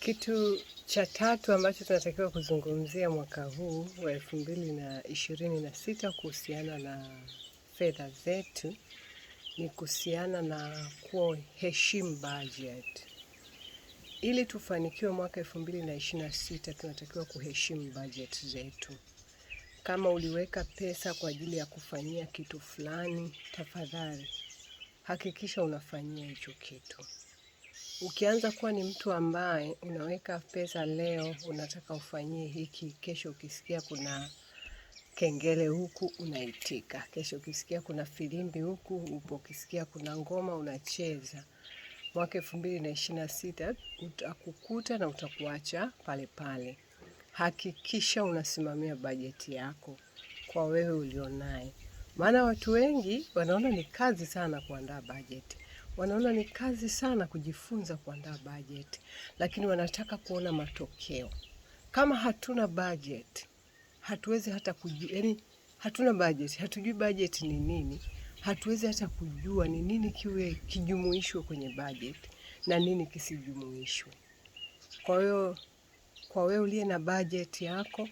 Kitu cha tatu ambacho tunatakiwa kuzungumzia mwaka huu wa 2026 kuhusiana na fedha zetu ni kuhusiana na kuheshimu budget. Ili tufanikiwe mwaka 2026 tunatakiwa kuheshimu budget zetu. Kama uliweka pesa kwa ajili ya kufanyia kitu fulani, tafadhali hakikisha unafanyia hicho kitu. Ukianza kuwa ni mtu ambaye unaweka pesa leo, unataka ufanyie hiki, kesho ukisikia kuna kengele huku unaitika, kesho ukisikia kuna filimbi huku upo, ukisikia kuna ngoma unacheza. Mwaka 2026 utakukuta na utakuacha pale pale. Hakikisha unasimamia bajeti yako kwa wewe ulionaye. Maana watu wengi wanaona ni kazi sana kuandaa bajeti. Wanaona ni kazi sana kujifunza kuandaa budget, lakini wanataka kuona matokeo. Kama hatuna budget, hatuwezi hata kujua, hatuna budget, hatujui budget ni nini, hatuwezi hata kujua ni nini kiwe kijumuishwe kwenye budget na nini kisijumuishwe. Kwa hiyo, kwa wewe uliye na budget yako,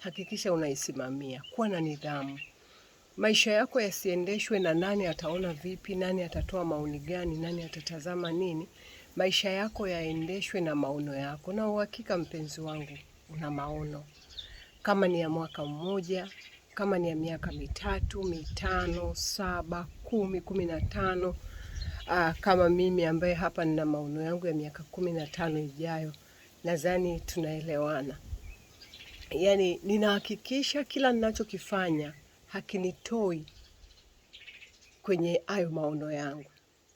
hakikisha unaisimamia, kuwa na nidhamu. Maisha yako yasiendeshwe na nani ataona vipi, nani atatoa maoni gani, nani atatazama nini. Maisha yako yaendeshwe na maono yako. Na uhakika mpenzi wangu una maono. Kama ni ya mwaka mmoja, kama ni ya miaka 3, 5, 7, 10, 15. Kama mimi ambaye hapa nina maono yangu ya miaka 15 ijayo, nadhani tunaelewana. Yaani ninahakikisha kila ninachokifanya hakinitoi kwenye hayo maono yangu.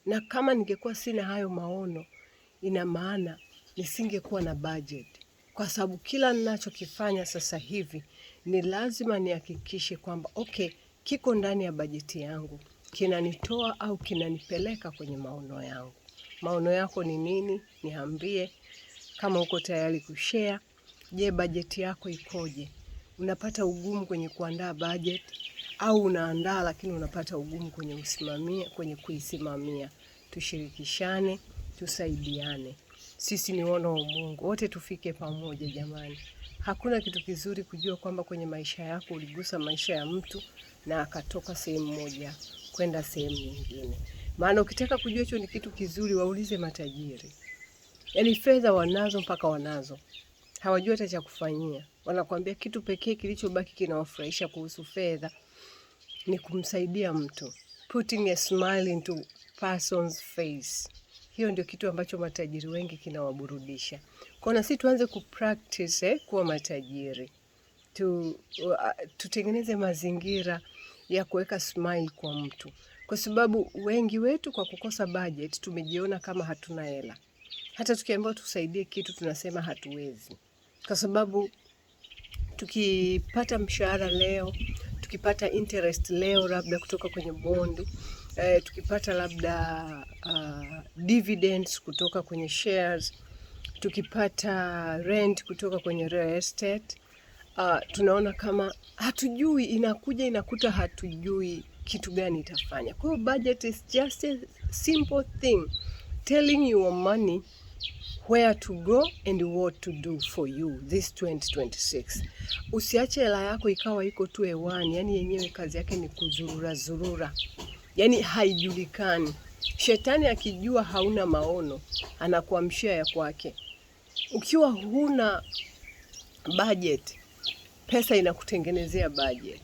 Na kama ningekuwa sina hayo maono, ina maana nisingekuwa na budget. Kwa sababu kila ninachokifanya sasa hivi ni lazima nihakikishe kwamba kiko ndani ya bajeti yangu, kinanitoa au kinanipeleka kwenye maono yangu. Maono yako ni nini? Niambie. Kama uko tayari kushare, je, bajeti yako ikoje? Unapata ugumu kwenye kuandaa budget au unaandaa lakini unapata ugumu kwenye kuisimamia? Tushirikishane, tusaidiane. Sisi ni wana wa Mungu, wote tufike pamoja jamani. Hakuna kitu kizuri kujua kwamba kwenye maisha yako uligusa maisha ya mtu na akatoka sehemu moja kwenda sehemu nyingine. Maana ukitaka kujua hicho ni kitu kizuri, waulize matajiri. Yaani fedha wanazo mpaka wanazo, hawajui hata cha kufanyia. Wanakuambia kitu pekee kilichobaki kinawafurahisha kuhusu fedha ni kumsaidia mtu. Putting a smile into person's face. Hiyo ndio kitu ambacho matajiri wengi kinawaburudisha. Kwa na sisi tuanze kupractice kuwa matajiri. Tutengeneze mazingira ya kuweka smile kwa mtu. Kwa sababu wengi wetu kwa kukosa budget tumejiona kama hatuna hela. Hata tukiambiwa tusaidie kitu tunasema hatuwezi. Kwa sababu tukipata mshahara leo, tukipata interest leo labda kutoka kwenye bond, tukipata labda dividends kutoka kwenye shares, tukipata rent kutoka kwenye real estate, tunaona kama hatujui, inakuta hatujui kitu gani itafanya. Kwa hiyo budget is just a simple thing telling your money where to go and what to do for you this 2026. Usiache hela yako ikawa iko tu hewani, yani yenyewe kazi yake ni kuzurura. Yani haijulikani. Shetani akijua hauna maono, anakuamshia ya kwake. Ukiwa huna budget, pesa inakutengenezea budget.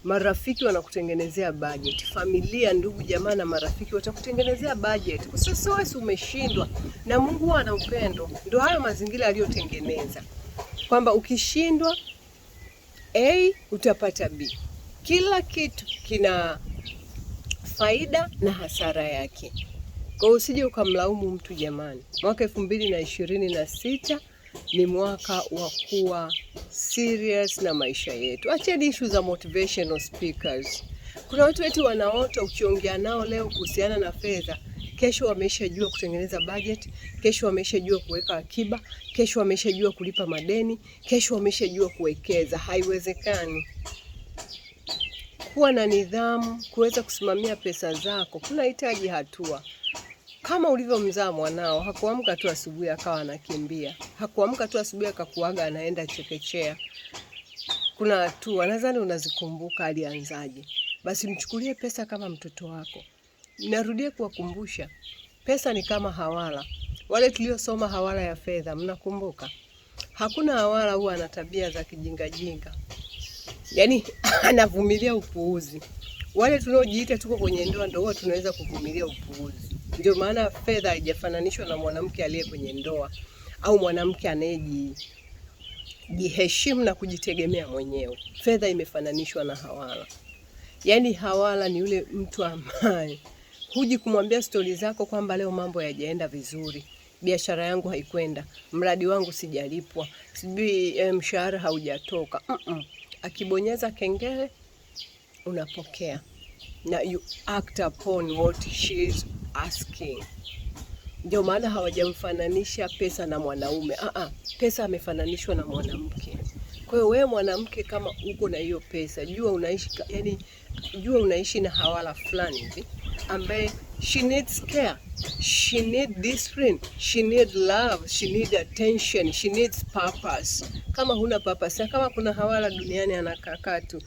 Marafiki wanakutengenezea budget. Familia, ndugu, jamaa na marafiki watakutengenezea budget. Kwa sasa wewe umeshindwa na Mungu ana upendo. Ndio hayo mazingira aliyotengeneza. Kwamba ukishindwa A utapata B. Kila kitu kina faida na hasara yake. Kwa hiyo usije ukamlaumu mtu jamani. Mwaka 2026 ni mwaka wa kuwa serious na maisha yetu. Acheni issue za motivational speakers. Kuna watu wetu wanaota ukiongea nao leo kuhusiana na fedha, kesho wameshajua kutengeneza budget, kesho wameshajua kuweka akiba, kesho wameshajua kulipa madeni, kesho wameshajua kuwekeza. Haiwezekani. Kuwa na nidhamu, kuweza kusimamia pesa zako, kunahitaji hatua. kama ulivyomzaa mwanao. Hakuamka tu asubuhi akawa anakimbia, hakuamka tu asubuhi akakuaga anaenda chekechea. Kuna hatua nadhani unazikumbuka alianzaje. Basi mchukulie pesa kama mtoto wako. Narudie kuwakumbusha, pesa ni kama hawala. Wale tuliosoma hawala ya fedha, mnakumbuka? Hakuna hawala huwa ana tabia za kijingajinga, yaani anavumilia upuuzi. Wale tunaojiita tuko kwenye ndoa ndio huwa tunaweza kuvumilia upuuzi. Ndio maana fedha haijafananishwa na mwanamke aliye kwenye ndoa au mwanamke anayejiheshimu na kujitegemea mwenyewe. Fedha imefananishwa na hawala. Yaani hawala ni yule mtu ambaye huji kumwambia stori zako kwamba leo mambo yajaenda vizuri, biashara yangu haikwenda, mradi wangu sijalipwa, sijui mshahara haujatoka. Akibonyeza kengele unapokea na you act upon what she is asking. Ndio maana hawajamfananisha pesa na mwanaume. Pesa amefananishwa na mwanamke. Kwa hiyo wewe mwanamke, kama uko na hiyo pesa, jua unaishi na hawala fulani hivi ambaye she needs care, she needs discipline, she needs love, she needs attention, she needs purpose. Kama huna purpose, kama kuna hawala duniani anakaa tu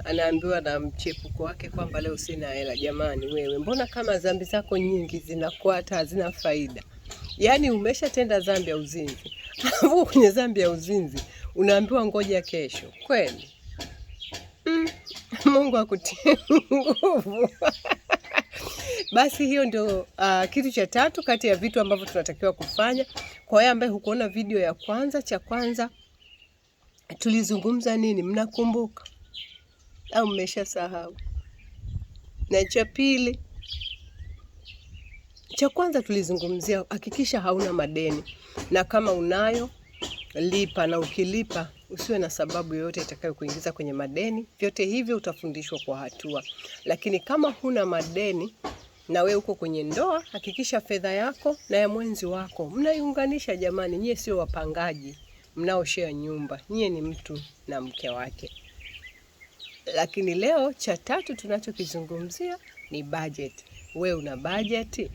anaambiwa na mchepuko wake kwamba leo sina hela. Jamani wewe, mbona kama dhambi zako nyingi zinakuwa hata hazina faida? Yaani umeshatenda dhambi ya uzinzi, alafu kwenye dhambi ya uzinzi unaambiwa ngoja kesho. Kweli? Mungu akutie nguvu. Basi hiyo ndio kitu cha tatu kati ya vitu ambavyo tunatakiwa kufanya. Kwa wale ambao hukuona video ya kwanza, cha kwanza tulizungumza nini? Mnakumbuka au mmeshasahau? Na cha pili, cha kwanza tulizungumzia hakikisha hauna madeni, na kama unayo lipa, na ukilipa usiwe na sababu yoyote itakayo kuingiza kwenye madeni. Vyote hivyo utafundishwa kwa hatua. Lakini kama huna madeni na wewe uko kwenye ndoa, hakikisha fedha yako na ya mwenzi wako mnaiunganisha. Jamani, nyie sio wapangaji mnaoshare nyumba, nyie ni mtu na mke wake. Lakini leo cha tatu tunachokizungumzia ni budget. Wewe una budget?